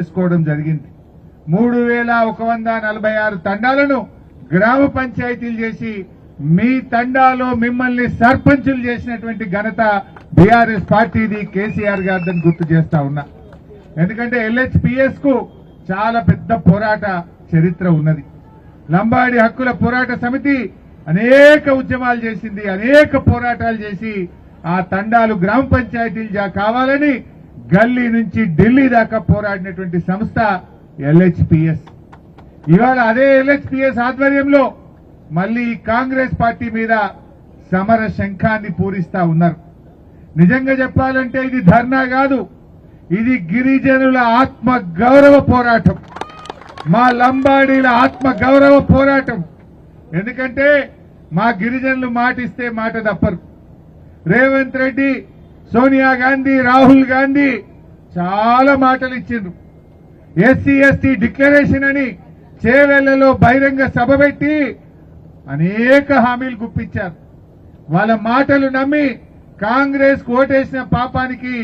చేసుకోవడం జరిగింది. 3146 తండాలను గ్రామ పంచాయతీలు చేసి మీ తండాలో మిమ్మల్ని సర్పంచులు చేసినటువంటి ఘనత బీఆర్ఎస్ పార్టీది, కేసీఆర్ గారిని గుర్తు చేస్తా ఉన్నా. ఎందుకంటే LHPS కు చాలా పెద్ద పోరాట చరిత్ర ఉన్నది. లంబాడి హక్కుల పోరాట సమితి అనేక ఉద్యమాలు చేసింది, అనేక పోరాటాలు చేసి ఆ తండాలు గ్రామ పంచాయతీలు కావాలని గల్లీ నుంచి ఢిల్లీ దాకా పోరాడినటువంటి సంస్థ LHPS. ఇవాళ అదే LHPS ఆధ్వర్యంలో మళ్లీ కాంగ్రెస్ పార్టీ మీద సమర శంఖాన్ని పూరిస్తా ఉన్నారు. నిజంగా చెప్పాలంటే ఇది ధర్నా కాదు, ఇది గిరిజనుల ఆత్మ గౌరవ పోరాటం, మా లంబాడీల ఆత్మ గౌరవ పోరాటం. ఎందుకంటే మా గిరిజనులు మాటిస్తే మాట తప్పరు. రేవంత్ రెడ్డి, సోనియా గాంధీ, రాహుల్ గాంధీ చాలా మాటలు ఇచ్చిండ్రు. SC/ST డిక్లరేషన్ అని చేవెళ్లలో బహిరంగ సభ పెట్టి అనేక హామీలు గుప్పించారు. వాళ్ళ మాటలు నమ్మి కాంగ్రెస్ ఓటేసిన పాపానికి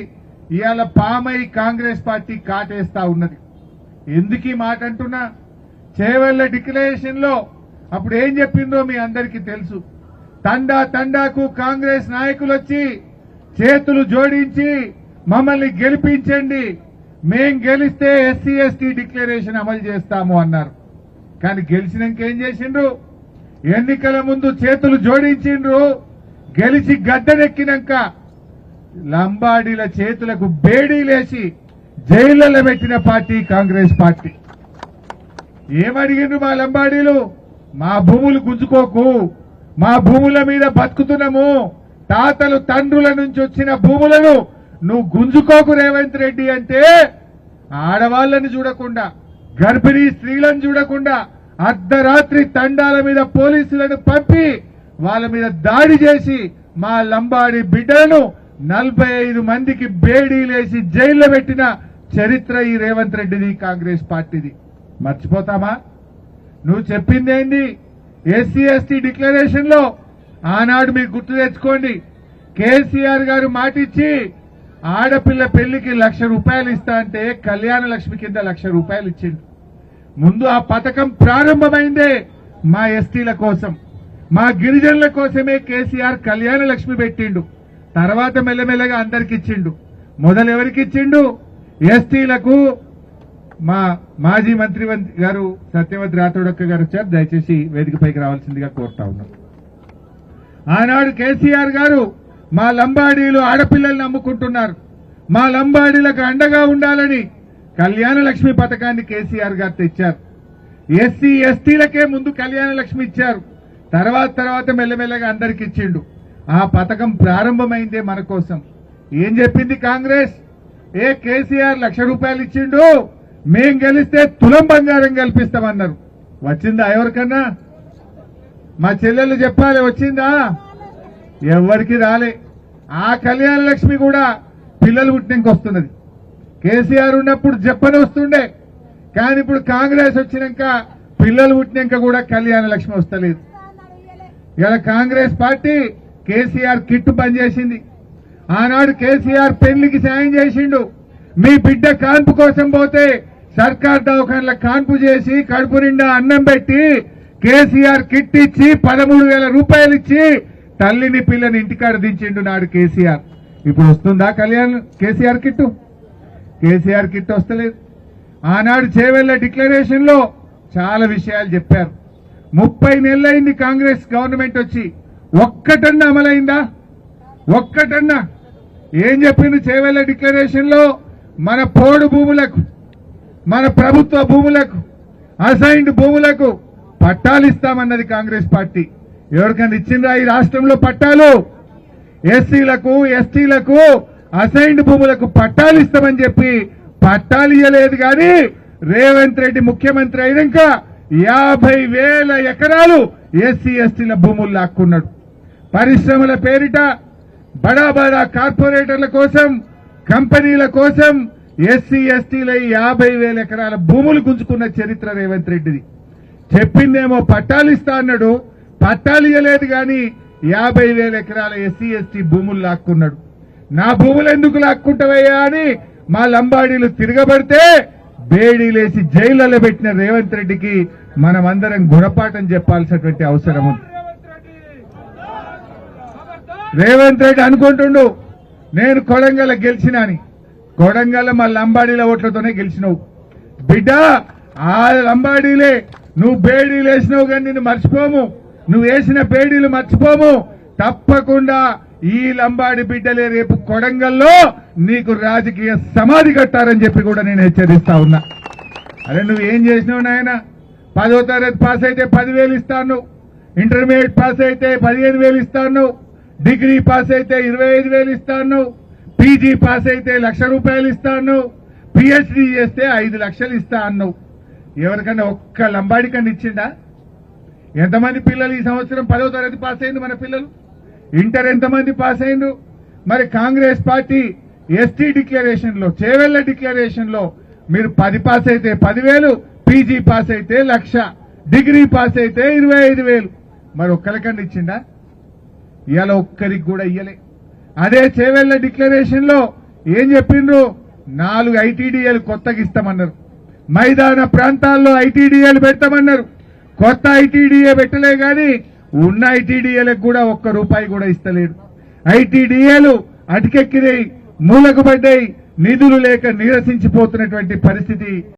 ఇవాళ పామై కాంగ్రెస్ పార్టీ కాటేస్తా ఉన్నది. ఎందుకు ఈ మాట అంటున్నా? చేవెళ్ల డిక్లరేషన్ లో అప్పుడు ఏం చెప్పిందో మీ అందరికీ తెలుసు. తండాకు కాంగ్రెస్ నాయకులు వచ్చి చేతులు జోడించి మమ్మల్ని గెలిపించండి, మేం గెలిస్తే SC/ST డిక్లరేషన్ అమలు చేస్తాము అన్నారు. కానీ గెలిచినాక ఏం చేసిండ్రు? ఎన్నికల ముందు చేతులు జోడించిండ్రు, గెలిచి గద్దెనెక్కినాక లంబాడీల చేతులకు బేడీలేసి జైళ్లలో పెట్టిన పార్టీ కాంగ్రెస్ పార్టీ. ఏమడిగిండ్రు మా లంబాడీలు? మా భూములు గుంజుకోకు, మా భూముల మీద బతుకుతున్నాము, తాతలు తండ్రుల నుంచి వచ్చిన భూములను నువ్వు గుంజుకోకు రేవంత్ రెడ్డి అంటే ఆడవాళ్లను చూడకుండా, గర్భిణీ స్త్రీలను చూడకుండా అర్ధరాత్రి తండాల మీద పోలీసులను పంపి వాళ్ళ మీద దాడి చేసి మా లంబాడి బిడ్డలను 45 మందికి బేడీలేసి జైల్లో పెట్టిన చరిత్ర ఈ రేవంత్ రెడ్డిది, కాంగ్రెస్ పార్టీది. మర్చిపోతామా? నువ్వు చెప్పిందేంది? SC/ST డిక్లరేషన్ లో ఆనాడు మీకు గుర్తు తెచ్చుకోండి, కేసీఆర్ గారు మాటిచ్చి ఆడపిల్ల పెళ్లికి ₹1,00,000 ఇస్తా అంటే కళ్యాణ లక్ష్మి కింద ₹1,00,000 ఇచ్చిండు. ముందు ఆ పథకం ప్రారంభమైందే మా ఎస్టీల కోసం, మా గిరిజనుల కోసమే కేసీఆర్ కళ్యాణ లక్ష్మి పెట్టిండు. తర్వాత మెల్లమెల్లగా అందరికి ఇచ్చిండు. మొదలు ఎవరికి ఇచ్చిండు? ఎస్టీలకు. మా మాజీ మంత్రి గారు సత్యవతి రాథోడక్క గారు వచ్చారు, దయచేసి వేదికపైకి రావాల్సిందిగా కోరుతా ఉన్నాం. ఆనాడు కేసీఆర్ గారు మా లంబాడీలు ఆడపిల్లల్ని నమ్ముకుంటున్నారు, మా లంబాడీలకు అండగా ఉండాలని కళ్యాణ లక్ష్మి పథకాన్ని కేసీఆర్ గారు తెచ్చారు. SC/STలకే ముందు కళ్యాణ లక్ష్మి ఇచ్చారు, తర్వాత మెల్లమెల్లగా అందరికి ఇచ్చిండు. ఆ పథకం ప్రారంభమైందే మన కోసం. ఏం చెప్పింది కాంగ్రెస్? కేసీఆర్ ₹1,00,000 ఇచ్చిండు, మేం గెలిస్తే తులం బంగారం కల్పిస్తామన్నారు. వచ్చిందా ఎవరికన్నా? మా చెల్లెళ్ళు చెప్పాలి, వచ్చిందా? ఎవరికి రాలే. ఆ కళ్యాణ లక్ష్మి కూడా పిల్లలు పుట్టినాక వస్తున్నది. కేసీఆర్ ఉన్నప్పుడు చెప్పని వస్తుండే, కానీ ఇప్పుడు కాంగ్రెస్ వచ్చినాక పిల్లలు పుట్టినాక కూడా కళ్యాణ లక్ష్మి వస్తలేదు. ఇలా కాంగ్రెస్ పార్టీ కేసీఆర్ కిట్టు బంద్ చేసింది. ఆనాడు కేసీఆర్ పెళ్లికి సాయం చేసిండు. మీ బిడ్డ కాన్పు కోసం పోతే సర్కార్ దవాఖానల కాన్పు చేసి కడుపు నిండా అన్నం పెట్టి కేసీఆర్ కిట్ ఇచ్చి ₹13,000 ఇచ్చి తల్లిని పిల్లని ఇంటికాడ దించిండు నాడు కేసీఆర్. ఇప్పుడు వస్తుందా కేసీఆర్ కిట్టు? కేసీఆర్ కిట్ వస్తలేదు. ఆనాడు చేవెళ్ల డిక్లరేషన్ లో చాలా విషయాలు చెప్పారు. 30 నెలలైంది కాంగ్రెస్ గవర్నమెంట్ వచ్చి, ఒక్కటన్నా అమలైందా? ఒక్కటన్నా? ఏం చెప్పింది చేవెళ్ల డిక్లరేషన్ లో? మన పోడు భూములకు, మన ప్రభుత్వ భూములకు, అసైన్డ్ భూములకు పట్టాలు ఇస్తామన్నది కాంగ్రెస్ పార్టీ. ఎవరికైనా ఇచ్చిందా ఈ రాష్ట్రంలో పట్టాలు? SCలకు STలకు అసైన్డ్ భూములకు పట్టాలు ఇస్తామని చెప్పి పట్టాలు ఇవ్వలేదు. కానీ రేవంత్ రెడ్డి ముఖ్యమంత్రి అయినాక 50,000 ఎకరాలు SC/STల భూములు లాక్కున్నాడు. పరిశ్రమల పేరిట బడా కార్పొరేటర్ల కోసం, కంపెనీల కోసం SC/STల 50,000 ఎకరాల భూములు గుంజుకున్న చరిత్ర రేవంత్ రెడ్డిది. చెప్పిందేమో పట్టాలు ఇస్తా అన్నాడు, పట్టాలు ఇవ్వలేదు. కానీ 50,000 ఎకరాల SC/ST భూములు లాక్కున్నాడు. నా భూములు ఎందుకు లాక్కుంటావయ్యా అని మా లంబాడీలు తిరగబడితే బేడీలేసి జైళ్లలో పెట్టిన రేవంత్ రెడ్డికి మనమందరం గుణపాఠం చెప్పాల్సినటువంటి అవసరం ఉంది. రేవంత్ రెడ్డి అనుకుంటుండు నేను కొడంగల్ గెలిచినా అని. కొడంగల్ మా లంబాడీల ఓట్లతోనే గెలిచినావు బిడ్డ. ఆ లంబాడీలే నువ్వు బేడీలు వేసినావు కానీ నిన్ను మర్చిపోము. నువ్వు వేసిన బేడీలు మర్చిపోము. తప్పకుండా ఈ లంబాడి బిడ్డలే రేపు కొడంగల్లో నీకు రాజకీయ సమాధి కట్టారని చెప్పి కూడా నేను హెచ్చరిస్తా ఉన్నా. అరే నువ్వు ఏం చేసినావు నాయన? 10వ తరగతి పాస్ అయితే 10,000 ఇస్తాను, ఇంటర్మీడియట్ పాస్ అయితే 15,000 ఇస్తాను, డిగ్రీ పాస్ అయితే 25,000 ఇస్తాను, పీజీ పాస్ అయితే ₹1,00,000 ఇస్తాను, పిహెచ్డీ చేస్తే 5 లక్షలు ఇస్తా అన్నావు. ఎవరికన్నా ఒక్క లంబాడి కన్నా ఇచ్చిండా? ఎంతమంది పిల్లలు ఈ సంవత్సరం 10వ తరగతి పాస్ అయింది? మన పిల్లలు ఇంటర్ ఎంతమంది పాస్ అయిండ్రు? మరి కాంగ్రెస్ పార్టీ ఎస్టీ డిక్లరేషన్ లో, చేవెళ్ల డిక్లరేషన్ లో మీరు 10 పాస్ అయితే 10,000, పీజీ పాస్ అయితే 1,00,000, డిగ్రీ పాస్ అయితే 25,000. మరి ఒక్కరికన్నా ఇచ్చిండా? ఇవాళ ఒక్కరికి కూడా ఇయ్యలే. అదే చేవెళ్ల డిక్లరేషన్ లో ఏం చెప్పిండ్రు? 4 ఐటీడీఏలు కొత్తగా ఇస్తామన్నారు. మైదాన ప్రాంతాల్లో ఐటీడీఏలు పెడతామన్నారు. కొత్త ఐటీడీఏ పెట్టలే గాని ఉన్న ఐటీడీఏలకు కూడా ₹1 కూడా ఇస్తలేడు. ఐటీడీఏలు అటుకెక్కినాయి, మూలకు పడ్డాయి, నిధులు లేక నీరసించిపోతున్నటువంటి పరిస్థితి